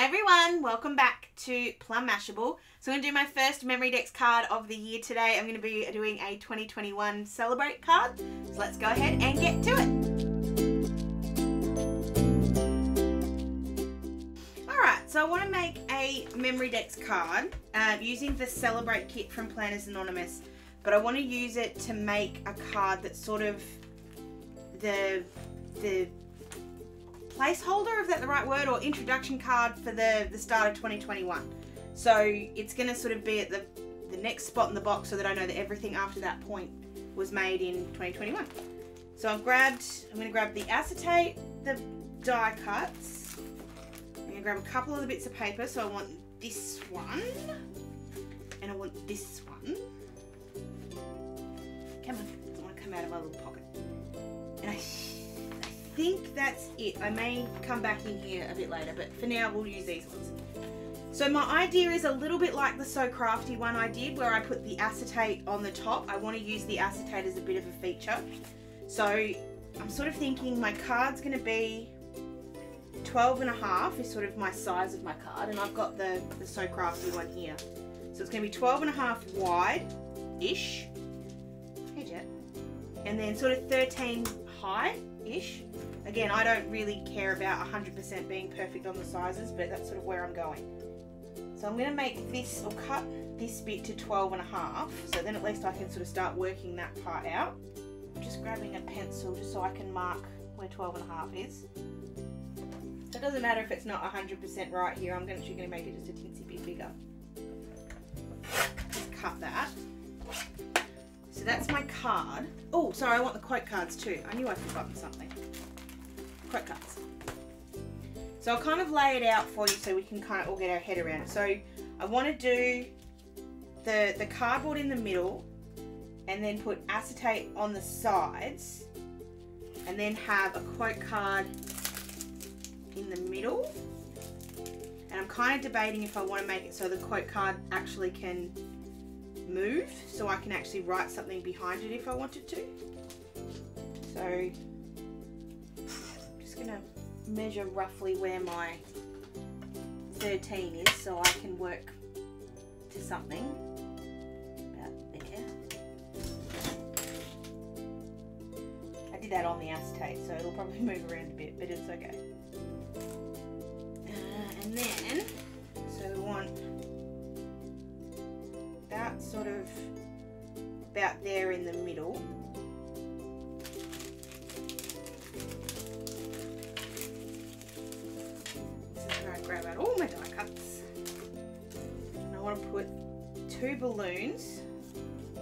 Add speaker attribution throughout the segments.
Speaker 1: Hi everyone, welcome back to Plum Mashable. So I'm going to do my first Memorydex card of the year today. I'm going to be doing a 2021 Celebrate card. So let's go ahead and get to it. Alright, so I want to make a Memorydex card using the Celebrate kit from Planners Anon, but I want to use it to make a card that's sort of the placeholder, if that's the right word, or introduction card for the start of 2021. So it's going to sort of be at the next spot in the box so that I know that everything after that point was made in 2021. So I'm going to grab the acetate, the die cuts. I'm going to grab a couple of the bits of paper. So I want this one and I want this one. Come on, I don't want to come out of my little pocket. And I think that's it. I may come back in here a bit later, but for now we'll use these ones. So my idea is a little bit like the So Crafty one I did, where I put the acetate on the top. I want to use the acetate as a bit of a feature. So I'm sort of thinking my card's going to be 12.5 is sort of my size of my card, and I've got the So Crafty one here. So it's going to be 12.5 wide-ish. Hey Jet. And then sort of 13 high-ish. Again, I don't really care about 100% being perfect on the sizes, but that's sort of where I'm going. So I'm going to make this, or cut this bit to 12.5, so then at least I can sort of start working that part out. I'm just grabbing a pencil just so I can mark where 12.5 is. So it doesn't matter if it's not 100% right here, I'm actually going to make it just a teensy bit bigger. Just cut that. So that's my card. Oh, sorry, I want the quote cards too. I knew I'd forgotten something. Quote cards. So I'll kind of lay it out for you so we can kind of all get our head around it. So I want to do the cardboard in the middle and then put acetate on the sides and then have a quote card in the middle. And I'm kind of debating if I want to make it so the quote card actually can move, so I can actually write something behind it if I wanted to. So I'm just going to measure roughly where my 13 is so I can work to something about there. I did that on the acetate, so it'll probably move around a bit, but it's okay. And then, so we want that sort of about there in the middle. Grab out all my die cuts, and I want to put 2 balloons. So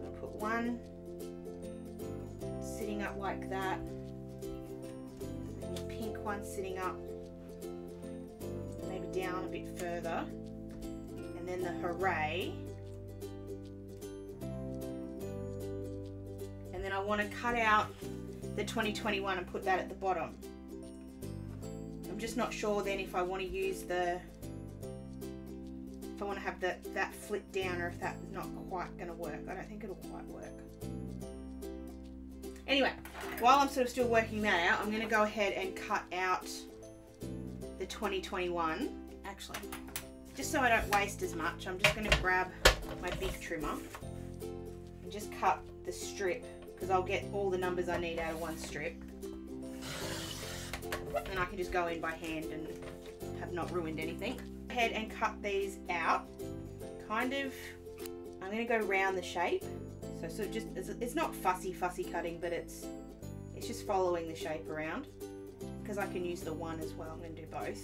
Speaker 1: I'll put one sitting up like that, and the pink one sitting up maybe down a bit further, and then the hooray, and then I want to cut out the 2021 and put that at the bottom. I'm just not sure then if I want to use if I want to have that flip down, or if that's not quite going to work. I don't think it'll quite work. Anyway, while I'm sort of still working that out, I'm going to go ahead and cut out the 2021. Actually, just so I don't waste as much, I'm just going to grab my big trimmer and just cut the strip, because I'll get all the numbers I need out of one strip. And I can just go in by hand and have not ruined anything. Go ahead and cut these out. I'm going to go round the shape. So sort of just, it's not fussy cutting, but it's just following the shape around. Because I can use the one as well, I'm going to do both.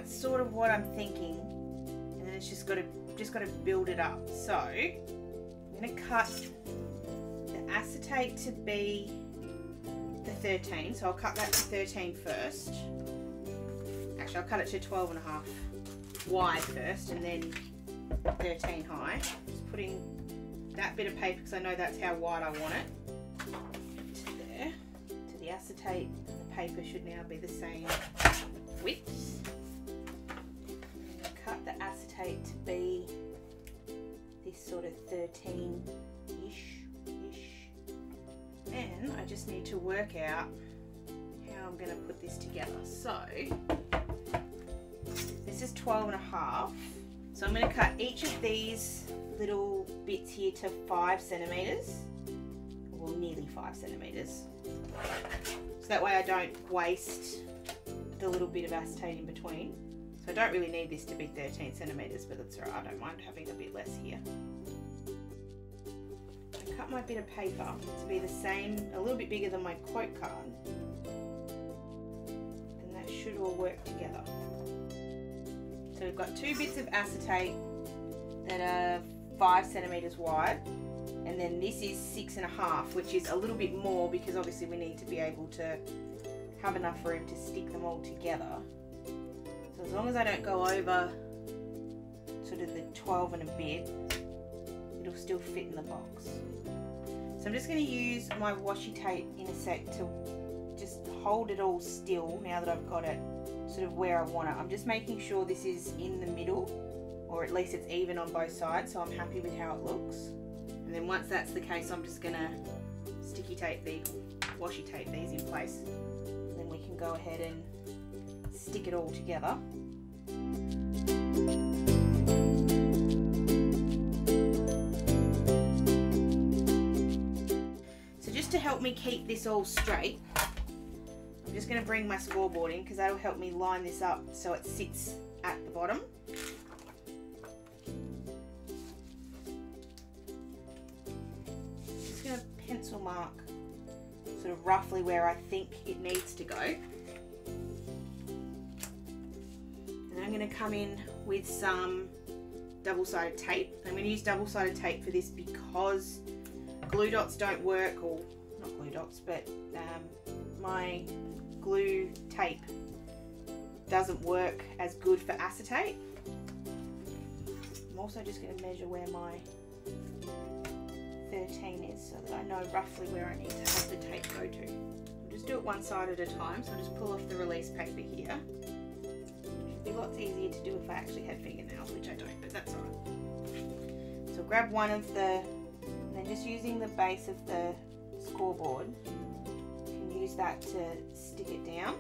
Speaker 1: Sort of what I'm thinking, and then it's just got to build it up. So I'm going to cut the acetate to be the 13, so I'll cut that to 13 first. Actually, I'll cut it to 12 and a half wide first and then 13 high. Just putting that bit of paper, because I know that's how wide I want it, to there. To the acetate, and the paper should now be the same width. Cut the acetate to be this sort of 13-ish. And I just need to work out how I'm going to put this together. So this is 12 and a half. So I'm going to cut each of these little bits here to 5 centimeters, or nearly 5 centimeters. So that way I don't waste the little bit of acetate in between. So I don't really need this to be 13 centimeters, but that's alright. I don't mind having a bit less here. I cut my bit of paper to be the same, a little bit bigger than my quote card. And that should all work together. So we've got 2 bits of acetate that are 5 centimeters wide, and then this is 6.5, which is a little bit more because obviously we need to be able to have enough room to stick them all together. So as long as I don't go over sort of the 12 and a bit, it'll still fit in the box. So I'm just going to use my washi tape in a sec to just hold it all still now that I've got it sort of where I want it. I'm just making sure this is in the middle, or at least it's even on both sides, so I'm happy with how it looks. And then once that's the case, I'm just going to sticky tape these, washi tape these in place. And then we can go ahead and stick it all together. So just to help me keep this all straight, I'm just going to bring my scoreboard in because that'll help me line this up so it sits at the bottom. Just going to pencil mark sort of roughly where I think it needs to go. And then I'm going to come in with some double-sided tape. I'm going to use double-sided tape for this because glue dots don't work, or not glue dots, but my glue tape doesn't work as good for acetate. I'm also just going to measure where my 13 is so that I know roughly where I need to have the tape go to. I'll just do it one side at a time, so I'll just pull off the release paper here. It'd be lots easier to do if I actually had fingernails, which I don't, but that's alright. So grab one of the, and then just using the base of the scoreboard, you can use that to stick it down.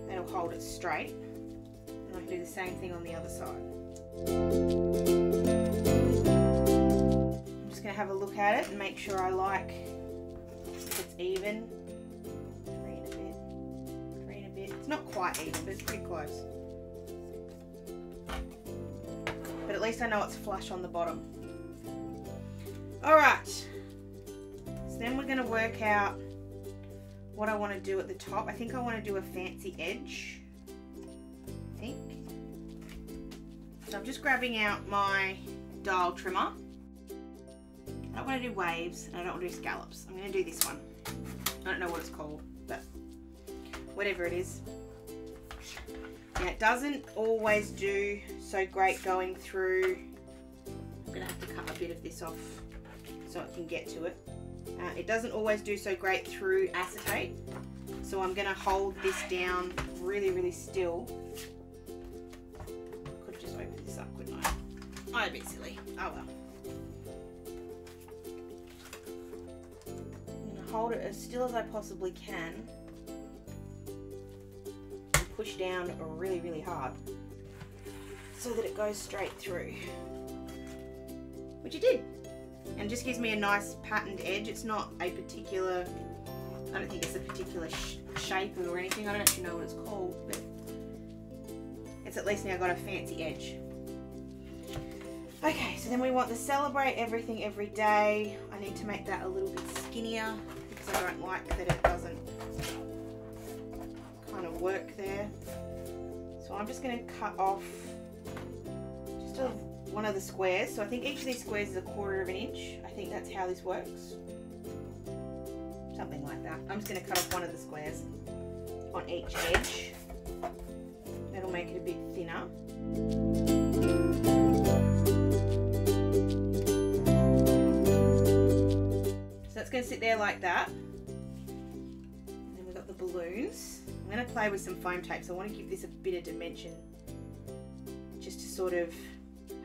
Speaker 1: That'll hold it straight. And I can do the same thing on the other side. I'm just going to have a look at it and make sure I like if it's even. 3 and a bit, 3 and a bit. It's not quite even, but it's pretty close. But at least I know it's flush on the bottom. Alright, so then we're going to work out what I want to do at the top. I think I want to do a fancy edge. I think. So I'm just grabbing out my dial trimmer. I don't want to do waves and I don't want to do scallops. I'm going to do this one. I don't know what it's called, but whatever it is. Now it doesn't always do so great going through. I'm going to have to cut a bit of this off so it can get to it. It doesn't always do so great through acetate, so I'm going to hold this down really, really still. Could have just opened this up, couldn't I? I'm a bit silly. Oh well. I'm going to hold it as still as I possibly can and push down really, really hard so that it goes straight through, which it did. And just gives me a nice patterned edge. It's not a particular, I don't think it's a particular shape or anything. I don't actually know what it's called, but it's at least now got a fancy edge. Okay, so then we want the Celebrate Everything Every Day. I need to make that a little bit skinnier because I don't like that it doesn't kind of work there. So I'm just going to cut off just one of the squares. So I think each of these squares is 1/4 of an inch. I think that's how this works. Something something like that. I'm just going to cut off one of the squares on each edge. That'll make it a bit thinner. So that's going to sit there like that. And then we've got the balloons. I'm going to play with some foam tape, so I want to give this a bit of dimension just to sort of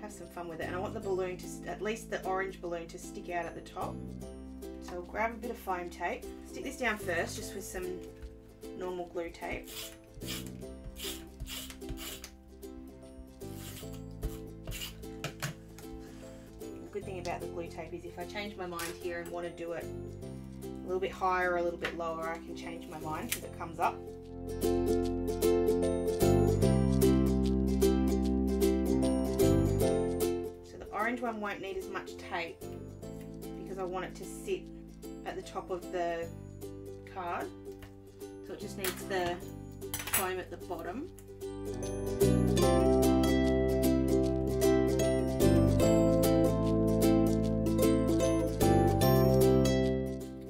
Speaker 1: have some fun with it. And I want the balloon to, at least the orange balloon, to stick out at the top. So I'll grab a bit of foam tape, stick this down first just with some normal glue tape. The good thing about the glue tape is if I change my mind here and want to do it a little bit higher or a little bit lower, I can change my mind because it comes up. So the orange one won't need as much tape because I want it to sit at the top of the card. So it just needs the foam at the bottom. And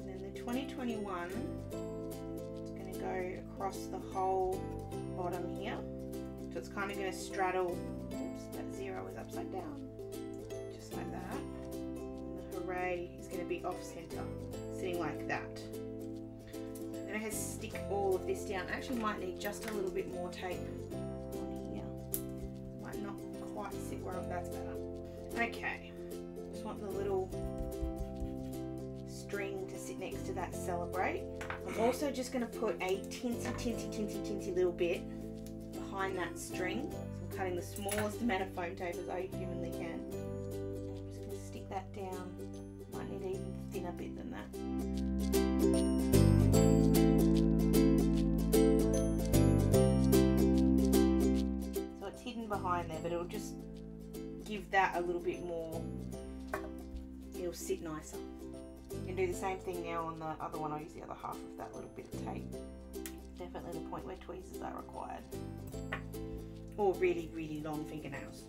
Speaker 1: then the 2021 is going to go across the whole bottom here. So it's kind of going to straddle, oops, that 0 is upside down, just like that. And the hooray is going to be off center, sitting like that. Then I have to stick all of this down. I actually might need just a little bit more tape on here. Might not quite sit where that's better. Okay, just want the little string to sit next to that Celebrate. I'm also just going to put a teensy little bit behind that string. So I'm cutting the smallest amount of foam tape as I humanly can. I'm just going to stick that down. Might need an even thinner bit than that. So it's hidden behind there, but it'll just give that a little bit more, it'll sit nicer. You can do the same thing now on the other one. I'll use the other half of that little bit of tape. Definitely the point where tweezers are required. Or really, really long fingernails.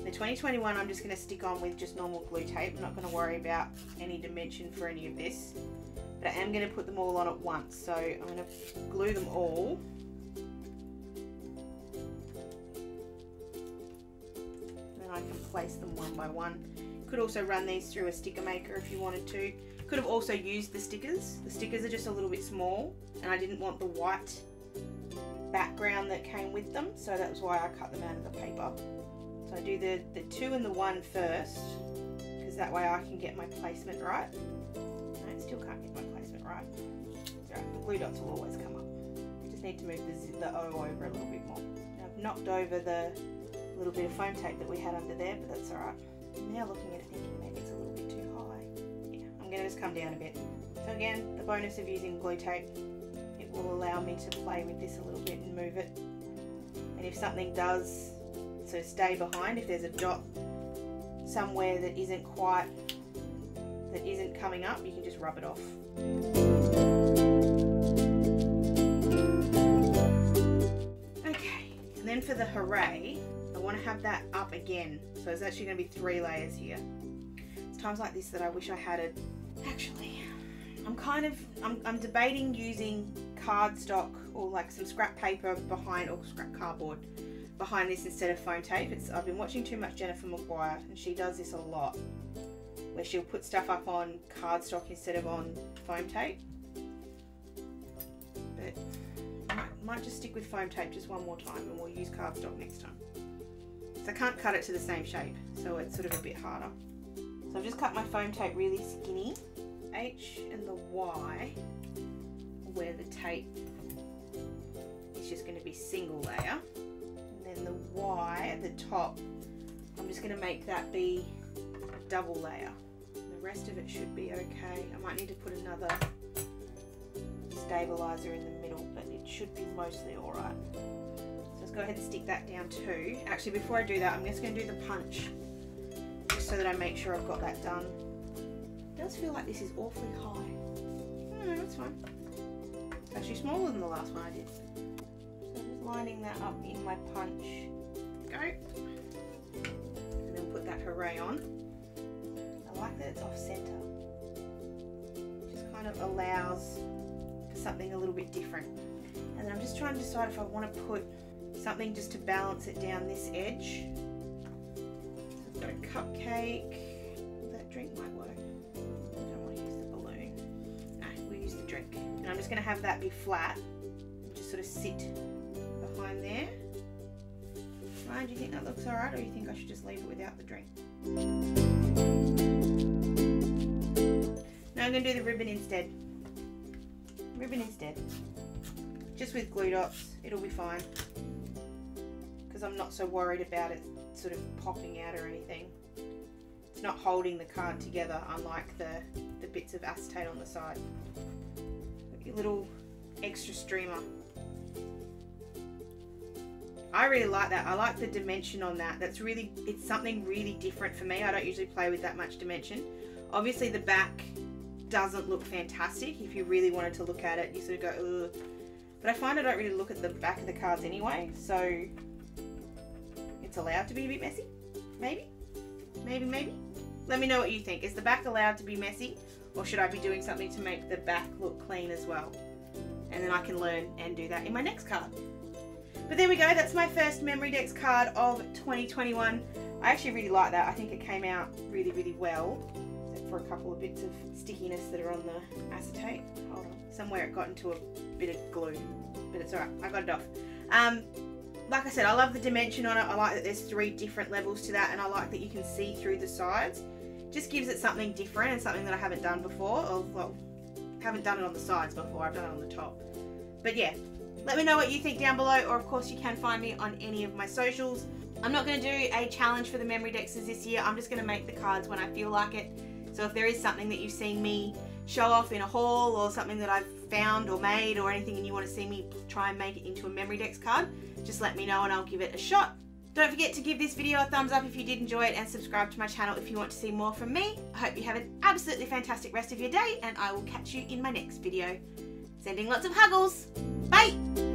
Speaker 1: The 2021 I'm just going to stick on with just normal glue tape. I'm not going to worry about any dimension for any of this. But I am going to put them all on at once. So I'm going to glue them all. And then I can place them one by one. Could also run these through a sticker maker if you wanted to. Could have also used the stickers. The stickers are just a little bit small and I didn't want the white background that came with them, so that was why I cut them out of the paper. So I do the 2 and the 1 first, because that way I can get my placement right. No, I still can't get my placement right. It's alright, the glue dots will always come up. Just need to move the O over a little bit more. Now I've knocked over the little bit of foam tape that we had under there, but that's alright. Now looking at it thinking maybe it's a little bit too high. Yeah, I'm going to just come down a bit. So again, the bonus of using glue tape, it will allow me to play with this a little bit and move it. And if something does, so stay behind, if there's a dot somewhere that isn't coming up, you can just rub it off. Okay, and then for the hooray, I want to have that up again. So it's actually going to be 3 layers here. It's times like this that I wish I had it. Actually, I'm debating using cardstock or like some scrap paper behind, or scrap cardboard behind this instead of foam tape. I've been watching too much Jennifer Maguire and she does this a lot, where she'll put stuff up on cardstock instead of on foam tape. But I might just stick with foam tape just one more time and we'll use cardstock next time. So I can't cut it to the same shape, so it's sort of a bit harder. So I've just cut my foam tape really skinny. H and the Y, where the tape is just going to be single layer. And then the Y at the top, I'm just going to make that be a double layer. The rest of it should be okay. I might need to put another stabilizer in the middle, but it should be mostly alright. So let's go ahead and stick that down too. Actually, before I do that, I'm just going to do the punch, just so that I make sure I've got that done. It does feel like this is awfully high. No, that's fine. It's actually smaller than the last one I did. So I'm just lining that up in my punch. Go. And then put that hooray on. I like that it's off center. Just kind kind of allows for something a little bit different. And then I'm just trying to decide if I want to put something just to balance it down this edge. So I've got a cupcake. That drink might work. I don't want to use the balloon. No, we'll use the drink. And I'm just going to have that be flat. Just sort of sit behind there. Ryan, do you think that looks alright, or do you think I should just leave it without the drink? No, I'm going to do the ribbon instead. Ribbon instead. Just with glue dots, it'll be fine. Because I'm not so worried about it sort of popping out or anything. It's not holding the card together, unlike the bits of acetate on the side. Got your little extra streamer. I really like that. I like the dimension on that. That's really, it's something really different for me. I don't usually play with that much dimension. Obviously the back doesn't look fantastic. If you really wanted to look at it, you sort of go, ugh. But I find I don't really look at the back of the cards anyway, so it's allowed to be a bit messy. Maybe? Maybe, maybe? Let me know what you think. Is the back allowed to be messy, or should I be doing something to make the back look clean as well? And then I can learn and do that in my next card. But there we go, that's my first Memorydex card of 2021. I actually really like that. I think it came out really, really well. Except for a couple of bits of stickiness that are on the acetate. Hold on. Somewhere it got into a bit of glue. But it's alright, I got it off. Like I said, I love the dimension on it. I like that there's 3 different levels to that, and I like that you can see through the sides. Just gives it something different and something that I haven't done before. Or, well, haven't done it on the sides before, I've done it on the top. But yeah. Let me know what you think down below, or of course you can find me on any of my socials. I'm not going to do a challenge for the Memory-Dexes this year. I'm just going to make the cards when I feel like it. So if there is something that you've seen me show off in a haul, or something that I've found or made or anything, and you want to see me try and make it into a Memorydex card, just let me know and I'll give it a shot. Don't forget to give this video a thumbs up if you did enjoy it, and subscribe to my channel if you want to see more from me. I hope you have an absolutely fantastic rest of your day, and I will catch you in my next video. Sending lots of huggles. Bye!